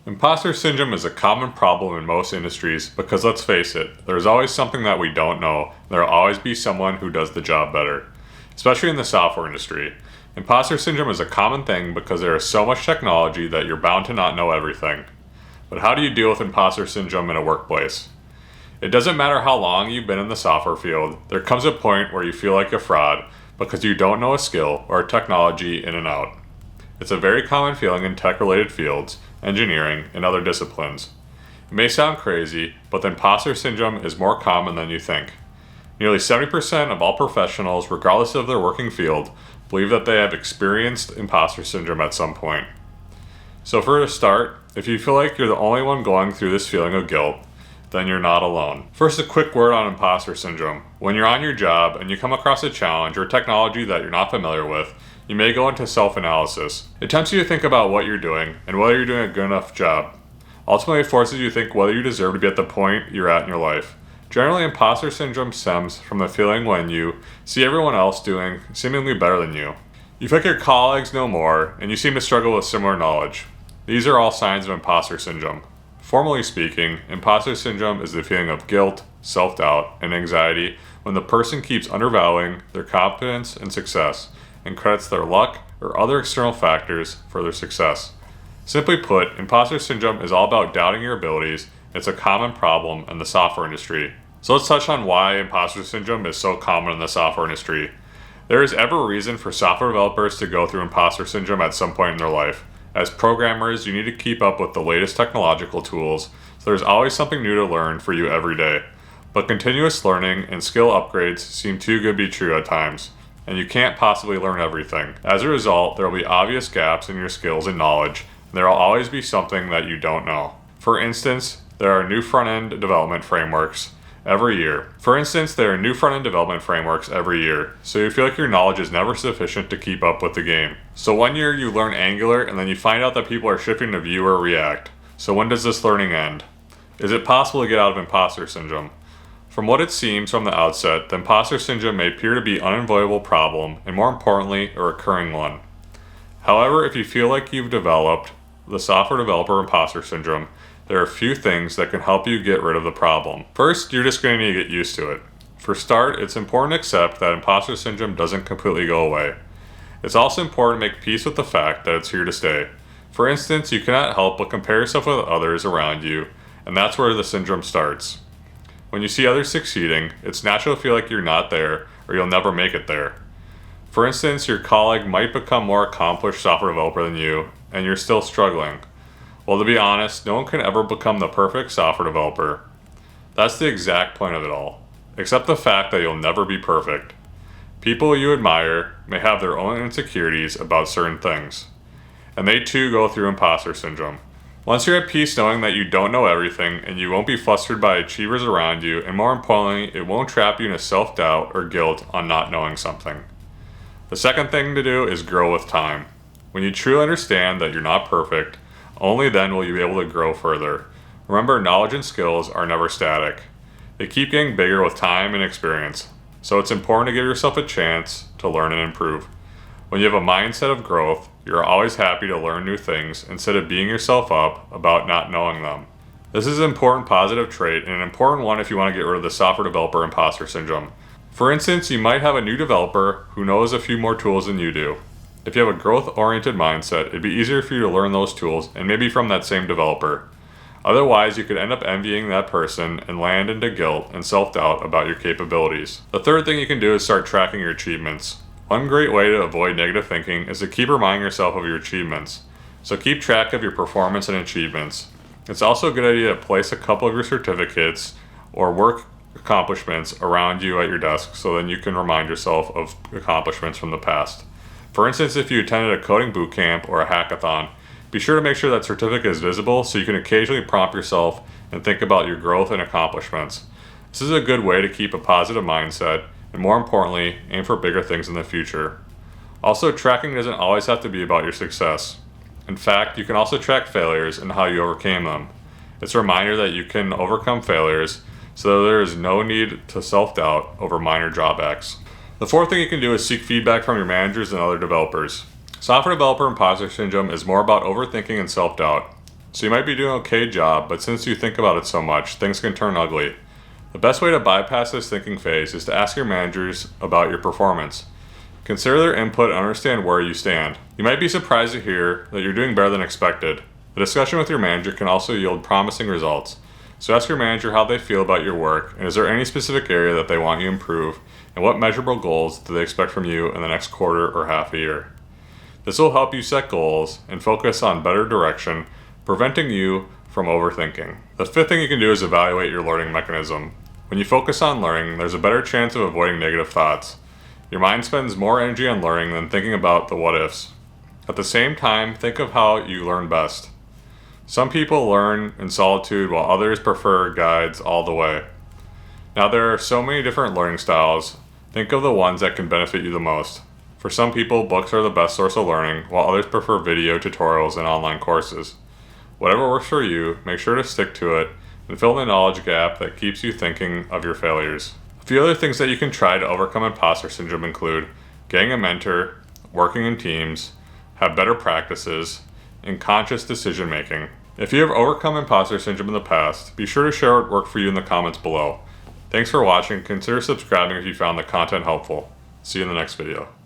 Imposter syndrome is a common problem in most industries because let's face it, there's always something that we don't know, and there will always be someone who does the job better. Especially in the software industry. Imposter syndrome is a common thing because there is so much technology that you're bound to not know everything. But how do you deal with imposter syndrome in a workplace? It doesn't matter how long you've been in the software field, there comes a point where you feel like a fraud because you don't know a skill or a technology in and out. It's a very common feeling in tech-related fields, engineering, and other disciplines. It may sound crazy, but the imposter syndrome is more common than you think. Nearly 70% of all professionals, regardless of their working field, believe that they have experienced imposter syndrome at some point. So for a start, if you feel like you're the only one going through this feeling of guilt, then you're not alone. First, a quick word on imposter syndrome. When you're on your job and you come across a challenge or technology that you're not familiar with, you may go into self-analysis. It tempts you to think about what you're doing and whether you're doing a good enough job. Ultimately, it forces you to think whether you deserve to be at the point you're at in your life. Generally, imposter syndrome stems from the feeling when you see everyone else doing seemingly better than you. You feel like your colleagues know more, and you seem to struggle with similar knowledge. These are all signs of imposter syndrome. Formally speaking, imposter syndrome is the feeling of guilt, self-doubt, and anxiety when the person keeps undervaluing their competence and success and credits their luck or other external factors for their success. Simply put, imposter syndrome is all about doubting your abilities. It's a common problem in the software industry. So let's touch on why imposter syndrome is so common in the software industry. There is ever a reason for software developers to go through imposter syndrome at some point in their life. As programmers, you need to keep up with the latest technological tools, so there's always something new to learn for you every day. But continuous learning and skill upgrades seem too good to be true at times, and you can't possibly learn everything. As a result, there will be obvious gaps in your skills and knowledge, and there will always be something that you don't know. For instance, there are new front-end development frameworks every year. So you feel like your knowledge is never sufficient to keep up with the game. So one year you learn Angular and then you find out that people are shifting to Vue or React. So when does this learning end? Is it possible to get out of imposter syndrome? From what it seems from the outset, the imposter syndrome may appear to be an unavoidable problem and more importantly, a recurring one. However, if you feel like you've developed the software developer imposter syndrome, there are a few things that can help you get rid of the problem. First, you're just going to need to get used to it. For start, it's important to accept that imposter syndrome doesn't completely go away. It's also important to make peace with the fact that it's here to stay. For instance, you cannot help but compare yourself with others around you, and that's where the syndrome starts. When you see others succeeding, it's natural to feel like you're not there or you'll never make it there. For instance, your colleague might become more accomplished software developer than you, and you're still struggling. Well, to be honest, no one can ever become the perfect software developer. That's the exact point of it all. Accept the fact that you'll never be perfect. People you admire may have their own insecurities about certain things, and they too go through imposter syndrome. Once you're at peace knowing that you don't know everything and you won't be flustered by achievers around you, and more importantly, it won't trap you in a self-doubt or guilt on not knowing something. The second thing to do is grow with time. When you truly understand that you're not perfect, only then will you be able to grow further. Remember, knowledge and skills are never static. They keep getting bigger with time and experience. So it's important to give yourself a chance to learn and improve. When you have a mindset of growth, you're always happy to learn new things instead of beating yourself up about not knowing them. This is an important positive trait and an important one if you want to get rid of the software developer imposter syndrome. For instance, you might have a new developer who knows a few more tools than you do. If you have a growth-oriented mindset, it'd be easier for you to learn those tools and maybe from that same developer. Otherwise, you could end up envying that person and land into guilt and self-doubt about your capabilities. The third thing you can do is start tracking your achievements. One great way to avoid negative thinking is to keep reminding yourself of your achievements. So keep track of your performance and achievements. It's also a good idea to place a couple of your certificates or work accomplishments around you at your desk so then you can remind yourself of accomplishments from the past. For instance, if you attended a coding boot camp or a hackathon, be sure to make sure that certificate is visible so you can occasionally prompt yourself and think about your growth and accomplishments. This is a good way to keep a positive mindset and, more importantly, aim for bigger things in the future. Also, tracking doesn't always have to be about your success. In fact, you can also track failures and how you overcame them. It's a reminder that you can overcome failures, so there is no need to self-doubt over minor drawbacks. The fourth thing you can do is seek feedback from your managers and other developers. Software developer imposter syndrome is more about overthinking and self-doubt. So you might be doing an okay job, but since you think about it so much, things can turn ugly. The best way to bypass this thinking phase is to ask your managers about your performance. Consider their input and understand where you stand. You might be surprised to hear that you're doing better than expected. A discussion with your manager can also yield promising results. So ask your manager how they feel about your work, and is there any specific area that they want you to improve, and what measurable goals do they expect from you in the next quarter or half a year. This will help you set goals and focus on better direction, preventing you from overthinking. The fifth thing you can do is evaluate your learning mechanism. When you focus on learning, there's a better chance of avoiding negative thoughts. Your mind spends more energy on learning than thinking about the what ifs. At the same time, think of how you learn best. Some people learn in solitude while others prefer guides all the way. Now there are so many different learning styles. Think of the ones that can benefit you the most. For some people, books are the best source of learning, while others prefer video tutorials and online courses. Whatever works for you, make sure to stick to it and fill in the knowledge gap that keeps you thinking of your failures. A few other things that you can try to overcome imposter syndrome include getting a mentor, working in teams, have better practices, and conscious decision making. If you have overcome imposter syndrome in the past, be sure to share what worked for you in the comments below. Thanks for watching. Consider subscribing if you found the content helpful. See you in the next video.